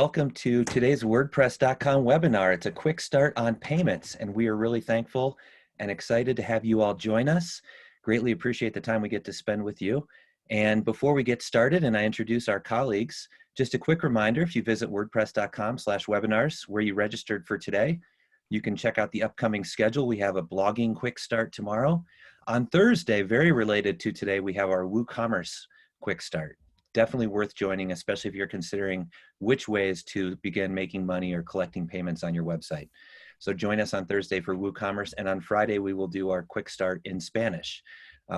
Welcome to today's WordPress.com webinar. It's a quick start on payments, and we are really thankful and excited to have you all join us. Greatly appreciate the time we get to spend with you. And before we get started and I introduce our colleagues, just a quick reminder, if you visit wordpress.com/webinars where you registered for today, you can check out the upcoming schedule. We have a blogging quick start tomorrow. On Thursday, very related to today, we have our WooCommerce quick start. Definitely worth joining, especially if you're considering which ways to begin making money or collecting payments on your website. So join us on Thursday for WooCommerce, and on Friday we will do our quick start in Spanish.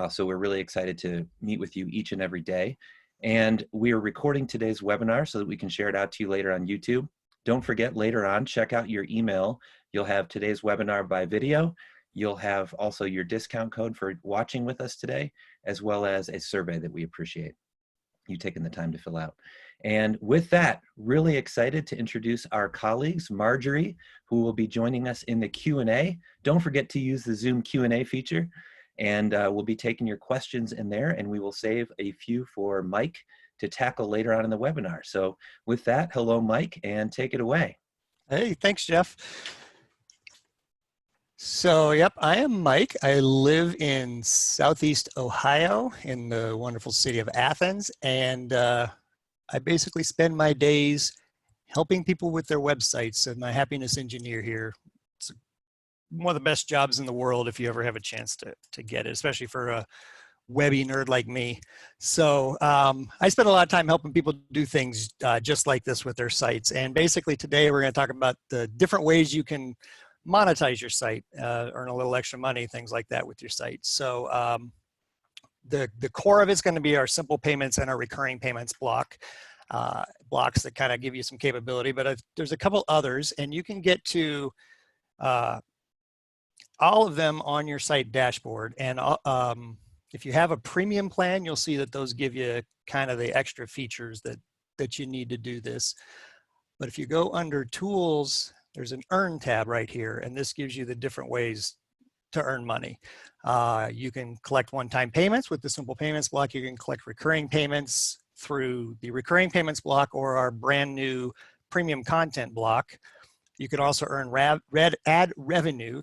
So we're really excited to meet with you each and every day. And we are recording today's webinar so that we can share it out to you later on YouTube. Don't forget, later on, check out your email. You'll have today's webinar by video. You'll have also your discount code for watching with us today, as well as a survey that we appreciate you taking the time to fill out. And with that, really excited to introduce our colleagues, Marjorie, who will be joining us in the Q&A. Don't forget to use the Zoom Q&A feature, and we'll be taking your questions in there, and we will save a few for Mike to tackle later on in the webinar. So with that, hello, Mike, and take it away. Hey, thanks, Jeff. So, yep, I am Mike. I live in Southeast Ohio in the wonderful city of Athens, and I basically spend my days helping people with their websites. And my happiness engineer here. It's one of the best jobs in the world if you ever have a chance to get it, especially for a webby nerd like me. So I spend a lot of time helping people do things just like this with their sites. And basically today we're going to talk about the different ways you can monetize your site, earn a little extra money, things like that with your site. So the core of it's going to be our simple payments and our recurring payments blocks that kind of give you some capability, but there's a couple others, and you can get to all of them on your site dashboard. And if you have a premium plan, you'll see that those give you kind of the extra features that you need to do this. But if you go under tools, there's an earn tab right here, and this gives you the different ways to earn money. You can collect one-time payments with the simple payments block. You can collect recurring payments through the recurring payments block or our brand new premium content block. You can also earn ad revenue,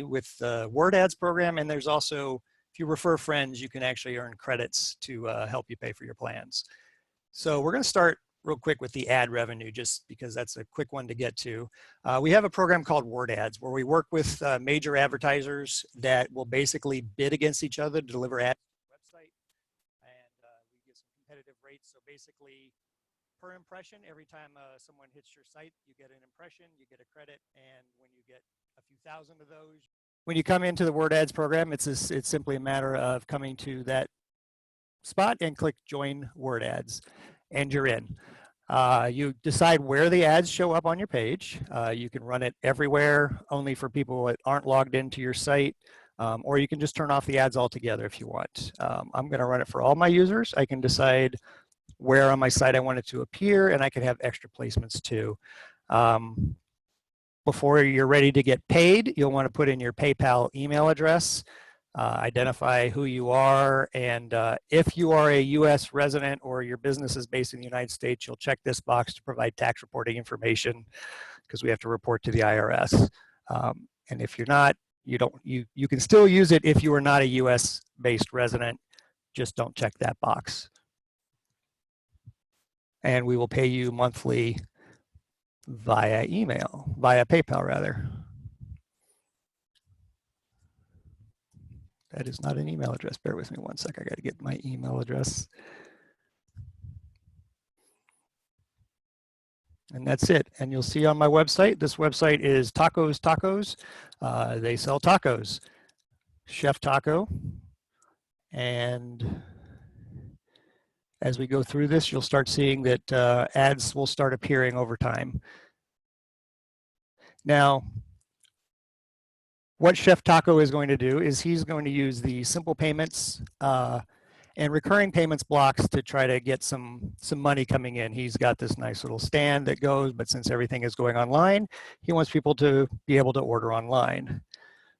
with the Word Ads program. And there's also, if you refer friends, you can actually earn credits to help you pay for your plans. So we're going to start real quick with the ad revenue, just because that's a quick one to get to. We have a program called Word Ads, where we work with major advertisers that will basically bid against each other to deliver ads to the website, and we get some competitive rates. So basically, per impression, every time someone hits your site, you get an impression, you get a credit, and when you get a few thousand of those, when you come into the Word Ads program, it's simply a matter of coming to that spot and click Join Word Ads, and you're in. You decide where the ads show up on your page. You can run it everywhere, only for people that aren't logged into your site, or you can just turn off the ads altogether if you want. I'm going to run it for all my users. I can decide where on my site I want it to appear, and I can have extra placements too. Before you're ready to get paid, you'll want to put in your PayPal email address. Identify who you are, and if you are a U.S. resident or your business is based in the United States, you'll check this box to provide tax reporting information, because we have to report to the IRS. And if you're not, you can still use it if you are not a U.S. based resident. Just don't check that box. And we will pay you monthly via PayPal rather. That is not an email address. Bear with me one sec. I got to get my email address. And that's it. And you'll see on my website, this website is Tacos Tacos. They sell tacos. Chef Taco. And as we go through this, you'll start seeing that ads will start appearing over time. Now, what Chef Taco is going to do is he's going to use the simple payments and recurring payments blocks to try to get some money coming in. He's got this nice little stand that goes, but since everything is going online, he wants people to be able to order online.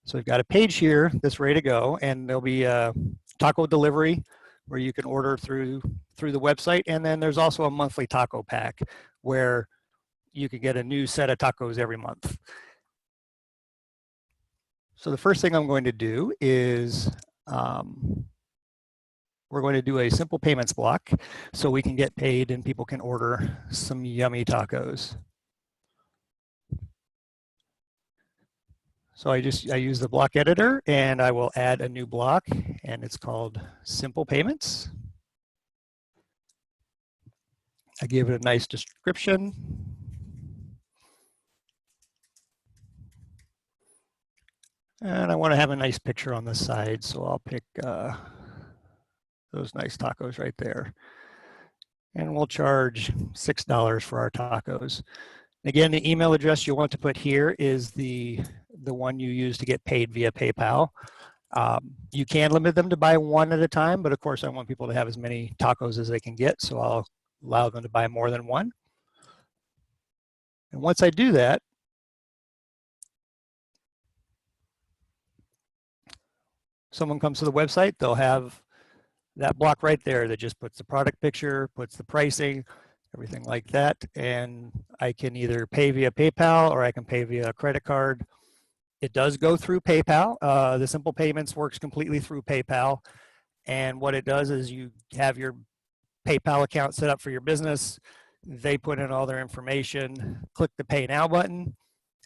So we've got a page here that's ready to go, and there'll be a taco delivery where you can order through the website. And then there's also a monthly taco pack where you can get a new set of tacos every month. So the first thing I'm going to do is we're going to do a simple payments block so we can get paid and people can order some yummy tacos. So I use the block editor and I will add a new block and it's called simple payments. I give it a nice description. And I want to have a nice picture on the side, so I'll pick those nice tacos right there. And we'll charge $6 for our tacos. Again, the email address you want to put here is the one you use to get paid via PayPal. You can limit them to buy one at a time, but of course I want people to have as many tacos as they can get, so I'll allow them to buy more than one. And once I do that, someone comes to the website, they'll have that block right there that just puts the product picture, puts the pricing, everything like that. And I can either pay via PayPal or I can pay via a credit card. It does go through PayPal. The Simple Payments works completely through PayPal. And what it does is you have your PayPal account set up for your business. They put in all their information, click the Pay Now button,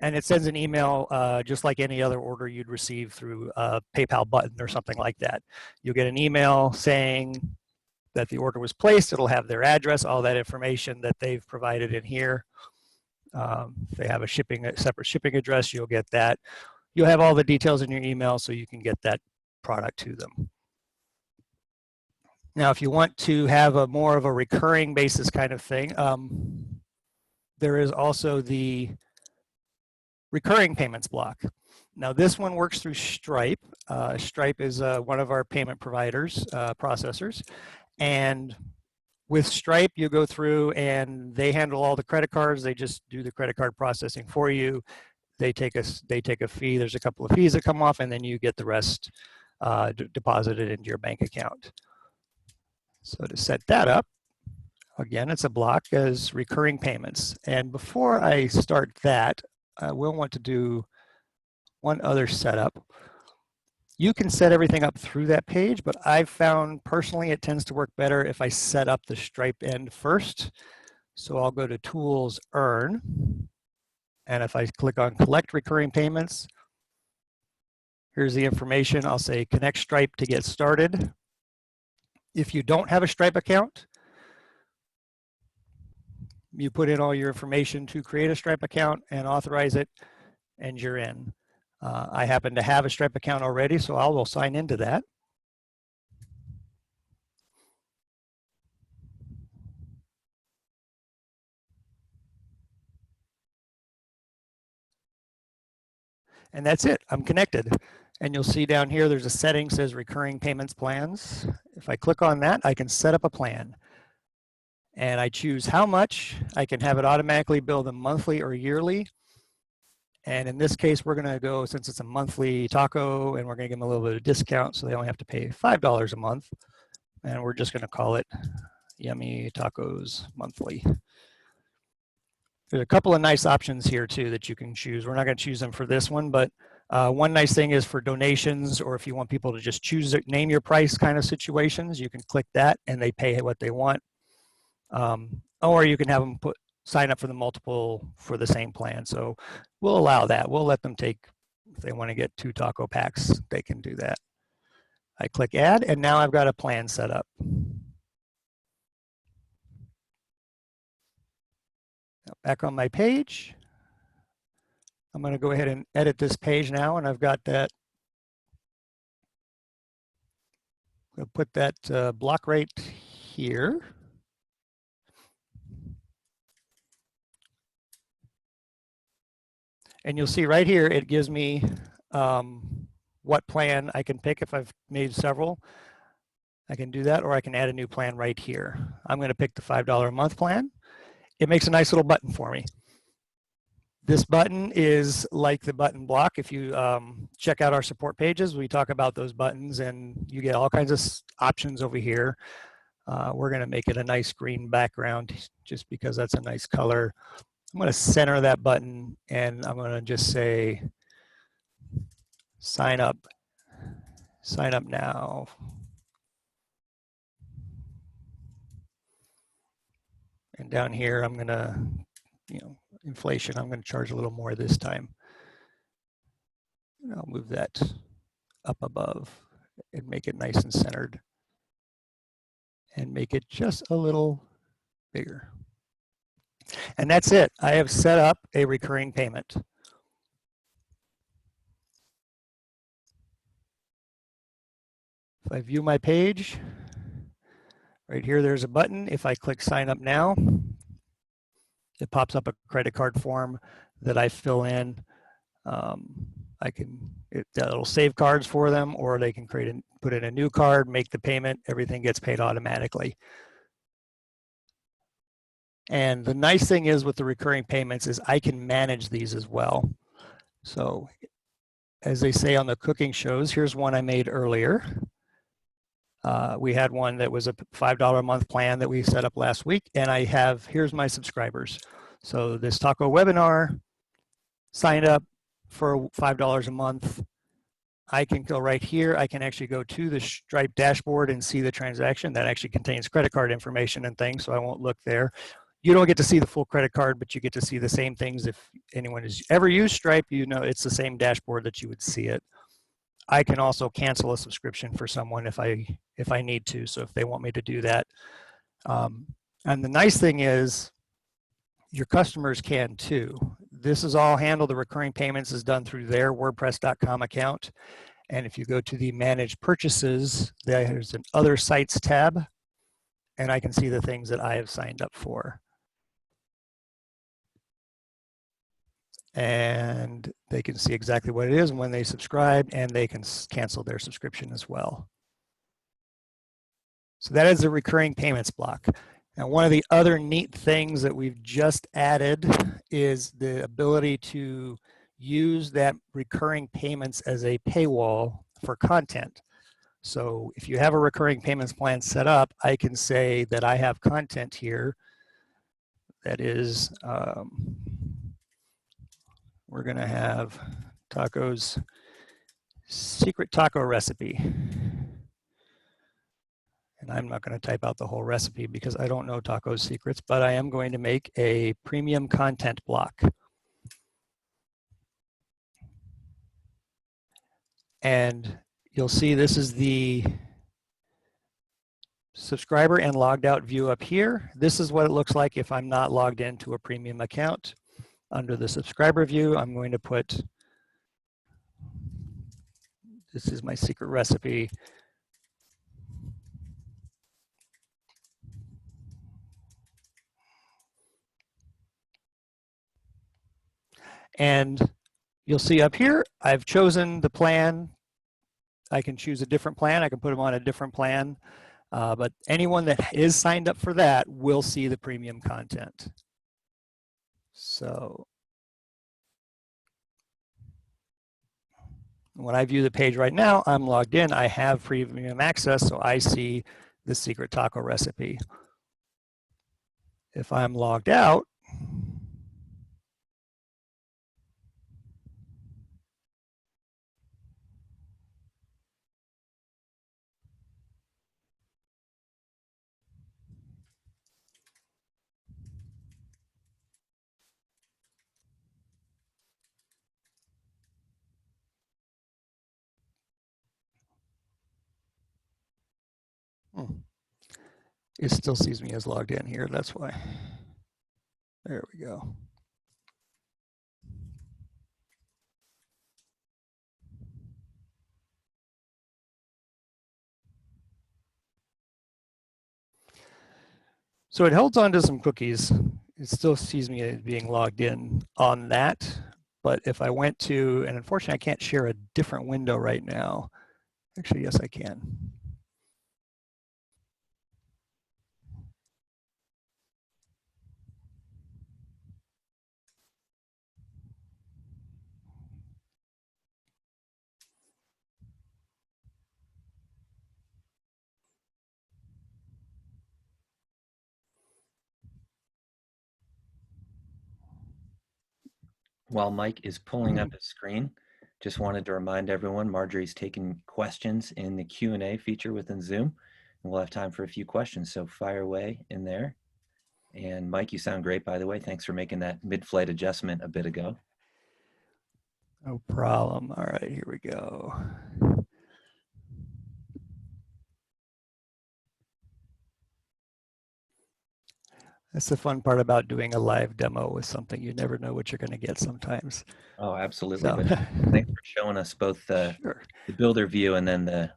and it sends an email just like any other order you'd receive through a PayPal button or something like that. You'll get an email saying that the order was placed. It'll have their address, all that information that they've provided in here. If they have a separate shipping address, you'll get that. You'll have all the details in your email so you can get that product to them. Now, if you want to have a more of a recurring basis kind of thing, there is also the recurring payments block. Now this one works through Stripe. Stripe is one of our payment providers, processors. And with Stripe, you go through and they handle all the credit cards. They just do the credit card processing for you. They take a fee. There's a couple of fees that come off and then you get the rest deposited into your bank account. So to set that up, again, it's a block as recurring payments. And before I start that, I will want to do one other setup. You can set everything up through that page, but I've found personally it tends to work better if I set up the Stripe end first. So I'll go to Tools, Earn, and if I click on Collect Recurring Payments, here's the information. I'll say Connect Stripe to get started. If you don't have a Stripe account, you put in all your information to create a Stripe account and authorize it, and you're in. I happen to have a Stripe account already, so I will sign into that. And that's it, I'm connected. And you'll see down here, there's a setting says recurring payments plans. If I click on that, I can set up a plan. And I choose how much. I can have it automatically bill them monthly or yearly. And in this case, we're gonna go, since it's a monthly taco, and we're gonna give them a little bit of discount, so they only have to pay $5 a month. And we're just gonna call it Yummy Tacos Monthly. There's a couple of nice options here too that you can choose. We're not gonna choose them for this one, but one nice thing is for donations, or if you want people to just choose it, name your price kind of situations, you can click that and they pay what they want. Or you can have them sign up for the multiple for the same plan. So we'll allow that. We'll let them take, if they want to get 2 taco packs, they can do that. I click add, and now I've got a plan set up. Now back on my page, I'm going to go ahead and edit this page now, and I've got that. I'll put that block right here. And you'll see right here, it gives me what plan I can pick if I've made several. I can do that, or I can add a new plan right here. I'm gonna pick the $5 a month plan. It makes a nice little button for me. This button is like the button block. If you check out our support pages, we talk about those buttons and you get all kinds of options over here. We're gonna make it a nice green background just because that's a nice color. I'm going to center that button and I'm going to just say sign up now. And down here, I'm going to, inflation, I'm going to charge a little more this time. And I'll move that up above and make it nice and centered and make it just a little bigger. And that's it. I have set up a recurring payment. If I view my page, right here, there's a button. If I click sign up now, it pops up a credit card form that I fill in. It'll save cards for them, or they can put in a new card, make the payment, everything gets paid automatically. And the nice thing is with the recurring payments is I can manage these as well. So as they say on the cooking shows, here's one I made earlier. We had one that was a $5 a month plan that we set up last week, and here's my subscribers. So this taco webinar, signed up for $5 a month. I can go right here. I can actually go to the Stripe dashboard and see the transaction. That actually contains credit card information and things, so I won't look there. You don't get to see the full credit card, but you get to see the same things. If anyone has ever used Stripe, you know it's the same dashboard that you would see it. I can also cancel a subscription for someone if I need to, so if they want me to do that. And the nice thing is your customers can too. This is all handled, the recurring payments is done through their WordPress.com account. And if you go to the manage purchases, there's an other sites tab, and I can see the things that I have signed up for. And they can see exactly what it is when they subscribe, and they can cancel their subscription as well. So that is the recurring payments block. Now, one of the other neat things that we've just added is the ability to use that recurring payments as a paywall for content. So if you have a recurring payments plan set up, I can say that I have content here that is, we're going to have tacos, secret taco recipe. And I'm not going to type out the whole recipe because I don't know taco secrets, but I am going to make a premium content block. And you'll see this is the subscriber and logged out view up here. This is what it looks like if I'm not logged into a premium account. Under the subscriber view, I'm going to put, this is my secret recipe. And you'll see up here, I've chosen the plan. I can choose a different plan. I can put them on a different plan. But anyone that is signed up for that will see the premium content. So when I view the page right now, I'm logged in. I have premium access, so I see the secret taco recipe. If I'm logged out, it still sees me as logged in here. That's why. There we go. So it holds on to some cookies. It still sees me as being logged in on that. But if I went to, and unfortunately I can't share a different window right now. Actually, yes, I can. While Mike is pulling up his screen, just wanted to remind everyone Marjorie's taking questions in the Q&A feature within Zoom, and we'll have time for a few questions, so fire away in there. And Mike, you sound great, by the way. Thanks for making that mid-flight adjustment a bit ago. No problem. All right, here we go. That's the fun part about doing a live demo with something. You never know what you're going to get sometimes. Oh, absolutely. So, But thanks for showing us both sure, the builder view and then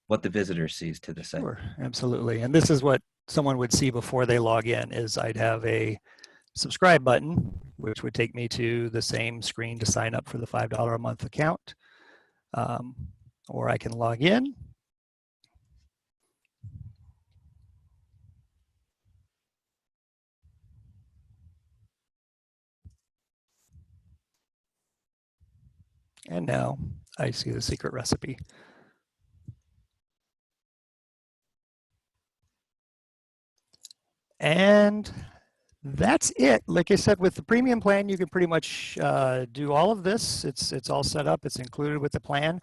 what the visitor sees to the site. sure, absolutely. And this is what someone would see before they log in is I'd have a subscribe button, which would take me to the same screen to sign up for the $5 a month account. Or I can log in. And now I see the secret recipe. And that's it. Like I said, with the premium plan, you can pretty much do all of this. It's all set up. It's included with the plan.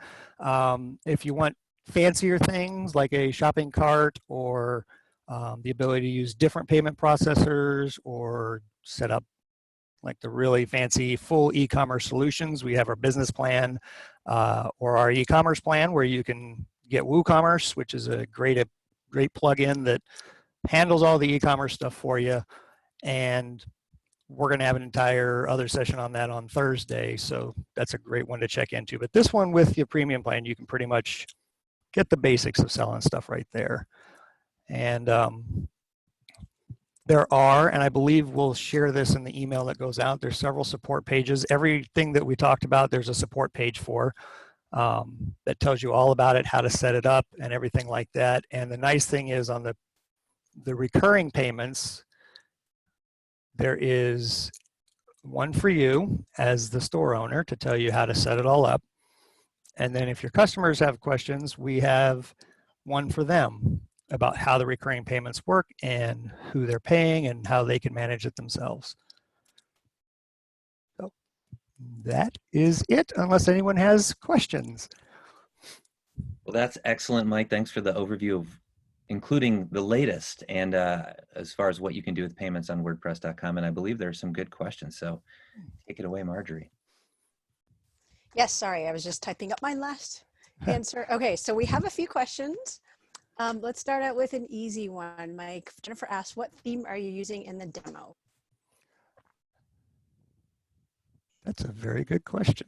If you want fancier things like a shopping cart or the ability to use different payment processors or set up like the really fancy full e-commerce solutions, we have our business plan or our e-commerce plan where you can get WooCommerce, which is a great plugin that handles all the e-commerce stuff for you. And we're going to have an entire other session on that on Thursday. So that's a great one to check into. But this one with your premium plan, you can pretty much get the basics of selling stuff right there. And there are, and I believe we'll share this in the email that goes out, there's several support pages. Everything that we talked about, there's a support page for that tells you all about it, how to set it up and everything like that. And the nice thing is on the recurring payments, there is one for you as the store owner to tell you how to set it all up. And then if your customers have questions, we have one for them about how the recurring payments work and who they're paying and how they can manage it themselves. So that is it, unless anyone has questions. Well, that's excellent, Mike. Thanks for the overview of including the latest and as far as what you can do with payments on WordPress.com. And I believe there are some good questions. So take it away, Marjorie. Yes, sorry, I was just typing up my last answer. Okay, so we have a few questions. Let's start out with an easy one. Mike, Jennifer asked, what theme are you using in the demo? That's a very good question.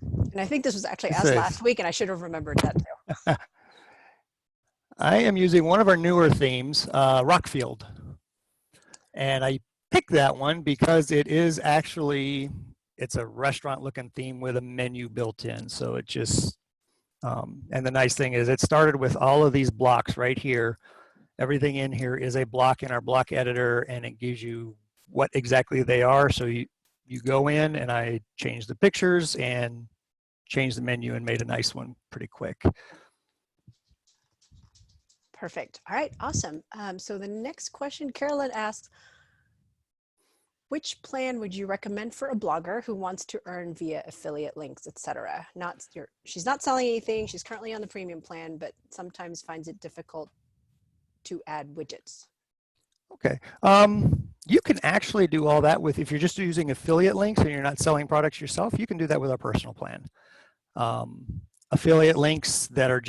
And I think this was actually asked last week, and I should have remembered that too. I am using one of our newer themes, Rockfield. And I picked that one because it is actually, it's a restaurant looking theme with a menu built in. So it just, and the nice thing is it started with all of these blocks right here. Everything in here is a block in our block editor and it gives you what exactly they are. So you go in and I changed the pictures and changed the menu and made a nice one pretty quick. Perfect. All right, awesome. So the next question, Carolyn asks, which plan would you recommend for a blogger who wants to earn via affiliate links, etc.? She's not selling anything. She's currently on the premium plan, but sometimes finds it difficult to add widgets. Okay. You can actually do all that with, if you're just using affiliate links and you're not selling products yourself, you can do that with our personal plan. Affiliate links that are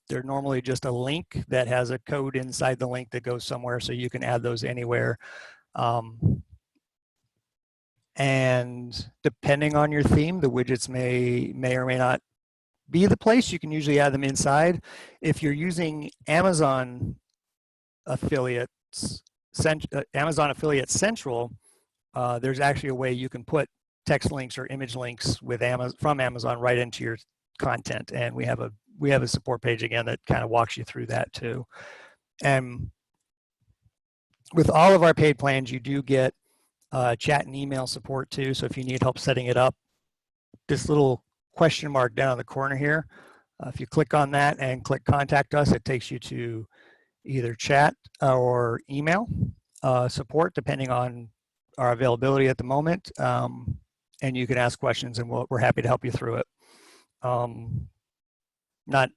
they're normally just a link that has a code inside the link that goes somewhere, so you can add those anywhere. And depending on your theme, the widgets may or may not be the place. You can usually add them inside. If you're using Amazon Affiliate Central, there's actually a way you can put text links or image links with from Amazon right into your content, and we have a support page again that kind of walks you through that too. And with all of our paid plans, you do get chat and email support too. So if you need help setting it up, this little question mark down in the corner here, if you click on that and click contact us, it takes you to either chat or email support, depending on our availability at the moment, and you can ask questions, and we're happy to help you through it. Not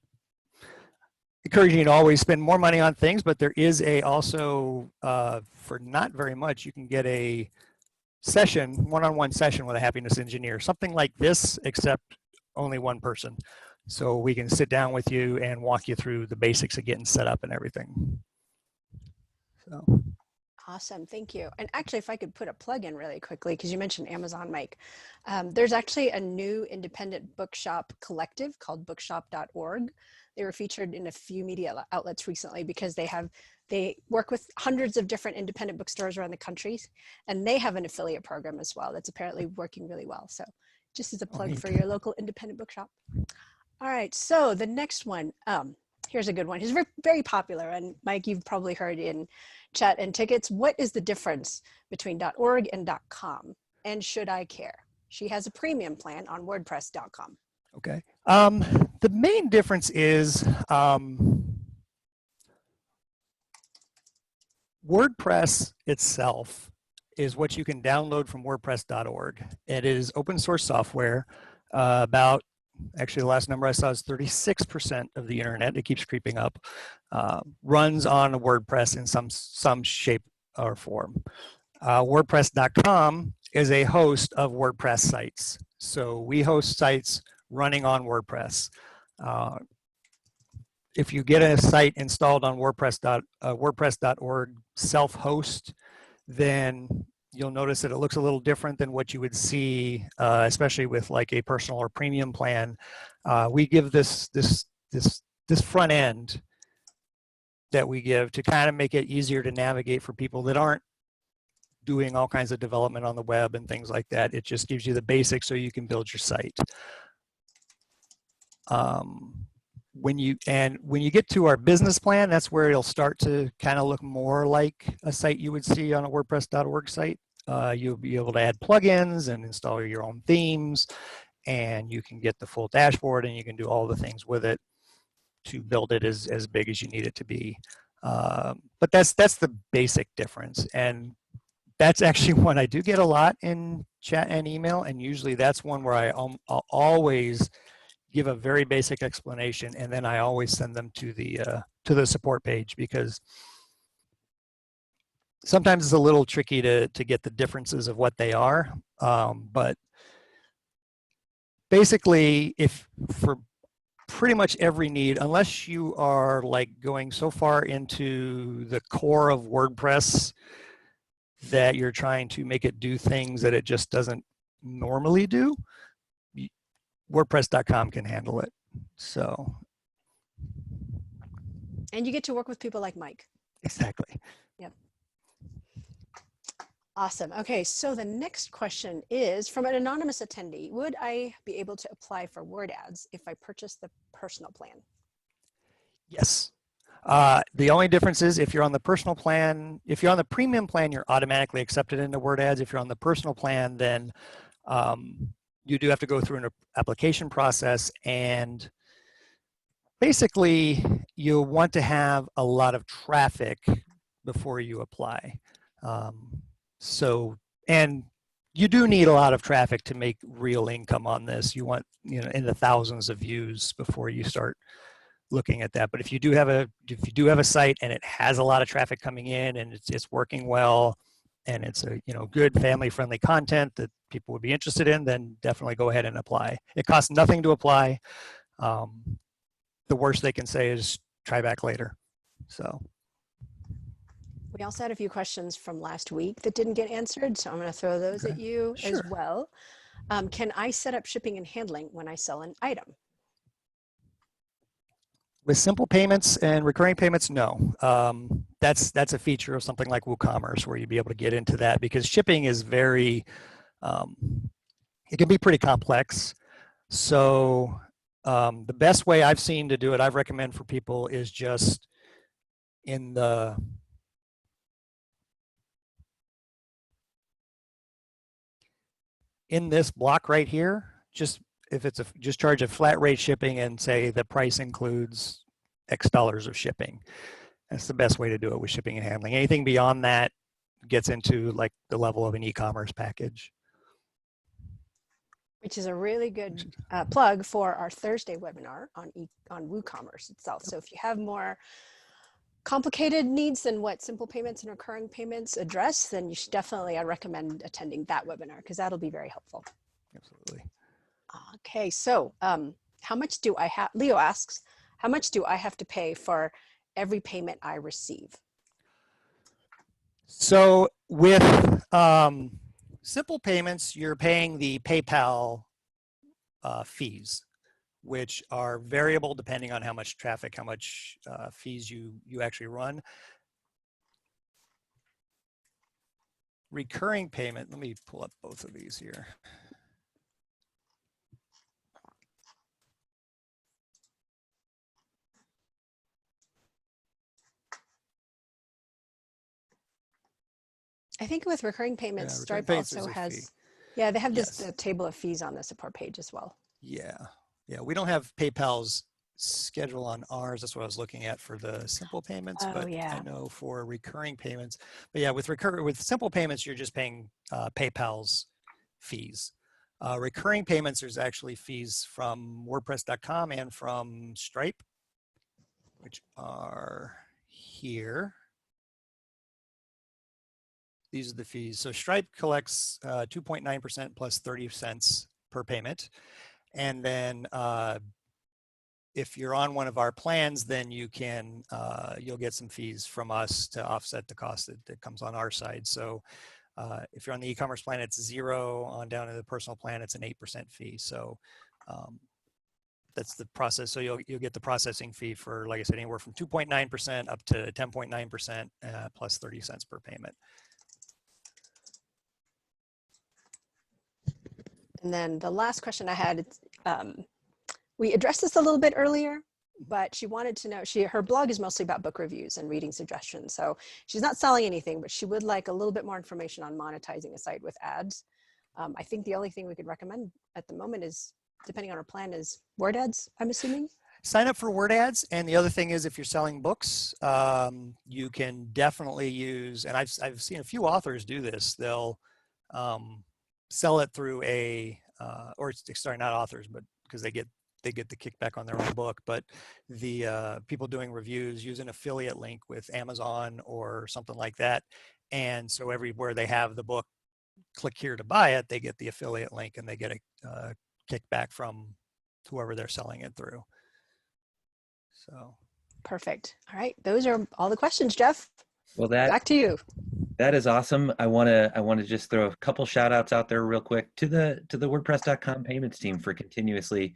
encouraging you to always spend more money on things, but there is also, for not very much, you can get a session, one-on-one session with a happiness engineer, something like this, except only one person. So we can sit down with you and walk you through the basics of getting set up and everything. So. Awesome, thank you. And actually, if I could put a plug in really quickly, because you mentioned Amazon, Mike, there's actually a new independent bookshop collective called bookshop.org. They were featured in a few media outlets recently because they work with hundreds of different independent bookstores around the country, and they have an affiliate program as well that's apparently working really well. So just as a plug for your local independent bookshop. All right, so the next one, here's a good one. It's very, very popular, and Mike, you've probably heard in chat and tickets. What is the difference between .org and .com? And should I care? She has a premium plan on WordPress.com. Okay. The main difference is WordPress itself is what you can download from WordPress.org. It is open source software. Actually, the last number I saw is 36% of the internet. It keeps creeping up. Runs on WordPress in some shape or form. WordPress.com is a host of WordPress sites. So we host sites running on WordPress. If you get a site installed on WordPress.org self-host, then you'll notice that it looks a little different than what you would see, especially with like a personal or premium plan. We give this front end that we give to kind of make it easier to navigate for people that aren't doing all kinds of development on the web and things like that. It just gives you the basics so you can build your site. When you get to our business plan, that's where it'll start to kind of look more like a site you would see on a WordPress.org site. You'll be able to add plugins and install your own themes, and you can get the full dashboard, and you can do all the things with it to build it as big as you need it to be. But that's the basic difference, and that's actually one I do get a lot in chat and email, and usually that's one where I'll always give a very basic explanation, and then I always send them to the support page, because sometimes it's a little tricky to get the differences of what they are. But basically, if for pretty much every need, unless you are like going so far into the core of WordPress that you're trying to make it do things that it just doesn't normally do, WordPress.com can handle it. So. And you get to work with people like Mike. Exactly. Yep. Awesome. Okay, so the next question is from an anonymous attendee. Would I be able to apply for word ads if I purchase the personal plan? Yes. The only difference is if you're on the personal plan, if you're on the premium plan, you're automatically accepted into word ads. If you're on the personal plan, then you do have to go through an application process, and basically you'll want to have a lot of traffic before you apply. And you do need a lot of traffic to make real income on this. You want, in the thousands of views before you start looking at that. But if you do have a site and it has a lot of traffic coming in, and it's working well, and it's a good family-friendly content that people would be interested in, then definitely go ahead and apply. It costs nothing to apply. The worst they can say is try back later. So. We also had a few questions from last week that didn't get answered, so I'm going to throw those at you as well. Can I set up shipping and handling when I sell an item? With simple payments and recurring payments, no. That's a feature of something like WooCommerce, where you'd be able to get into that, because shipping is very, it can be pretty complex. So the best way I've seen to do it, I've recommend for people, is just in this block right here, just charge a flat rate shipping and say the price includes X dollars of shipping. That's the best way to do it with shipping and handling. Anything beyond that, gets into like the level of an e-commerce package. Which is a really good plug for our Thursday webinar on WooCommerce itself. So if you have more complicated needs than what simple payments and recurring payments address, then you should definitely, I recommend attending that webinar because that'll be very helpful. Absolutely. Okay, so how much do I have, Leo asks, how much do I have to pay for every payment I receive? So with simple payments, you're paying the PayPal fees, which are variable depending on how much traffic, how much fees you actually run. Recurring payment, let me pull up both of these here. I think with recurring payments, Yeah, Stripe payments, also there's a fee. has, yeah, they have this Yes. table of fees on the support page as well. Yeah, we don't have PayPal's schedule on ours. That's what I was looking at for the simple payments, Oh, but yeah. I know for recurring payments. But yeah, with simple payments, you're just paying PayPal's fees. Recurring payments, there's actually fees from WordPress.com and from Stripe, which are here. These are the fees. So Stripe collects 2.9% plus 30 cents per payment. And then if you're on one of our plans, then you can, you'll get some fees from us to offset the cost that comes on our side. So if you're on the e-commerce plan, it's 0. On down to the personal plan, it's an 8% fee. So that's the process. So you'll get the processing fee for, like I said, anywhere from 2.9% up to 10.9% plus 30 cents per payment. And then the last question I had, we addressed this a little bit earlier, but she wanted to know, her blog is mostly about book reviews and reading suggestions. So she's not selling anything, but she would like a little bit more information on monetizing a site with ads. I think the only thing we could recommend at the moment is, depending on her plan, is word ads, I'm assuming. Sign up for word ads. And the other thing is, if you're selling books, you can definitely use, and I've seen a few authors do this, they'll sell it through or sorry, not authors, but because they get the kickback on their own book, but the people doing reviews use an affiliate link with Amazon or something like that. And so everywhere they have the book, click here to buy it, they get the affiliate link and they get a kickback from whoever they're selling it through. So perfect. All right, those are all the questions, Jeff. Well, back to you. That is awesome. I want to just throw a couple shout outs out there real quick to the WordPress.com payments team for continuously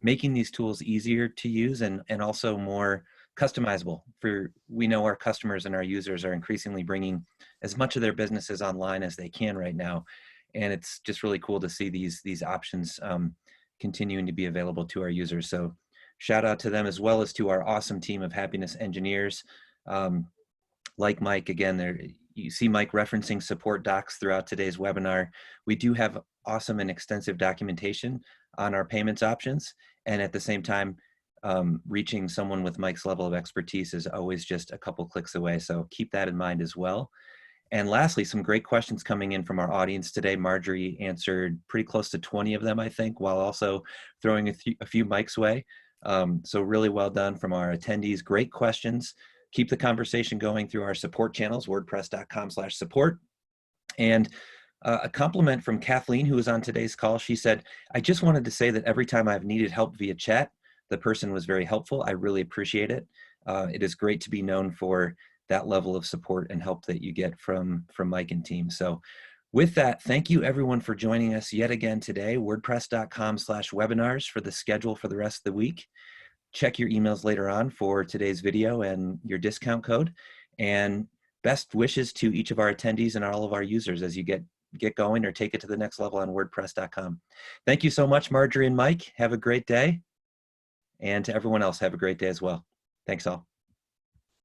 making these tools easier to use and also more customizable. We know our customers and our users are increasingly bringing as much of their businesses online as they can right now, and it's just really cool to see these options continuing to be available to our users. So shout out to them, as well as to our awesome team of happiness engineers. Like Mike, again, you see Mike referencing support docs throughout today's webinar. We do have awesome and extensive documentation on our payments options. And at the same time, reaching someone with Mike's level of expertise is always just a couple clicks away. So keep that in mind as well. And lastly, some great questions coming in from our audience today. Marjorie answered pretty close to 20 of them, I think, while also throwing a few Mike's way. So really well done from our attendees. Great questions. Keep the conversation going through our support channels, wordpress.com/support. And a compliment from Kathleen, who was on today's call. She said, I just wanted to say that every time I've needed help via chat, the person was very helpful. I really appreciate it. It is great to be known for that level of support and help that you get from Mike and team. So with that, thank you everyone for joining us yet again today. WordPress.com/webinars for the schedule for the rest of the week. Check your emails later on for today's video and your discount code. And best wishes to each of our attendees and all of our users as you get going or take it to the next level on WordPress.com. Thank you so much, Marjorie and Mike. Have a great day. And to everyone else, have a great day as well. Thanks all.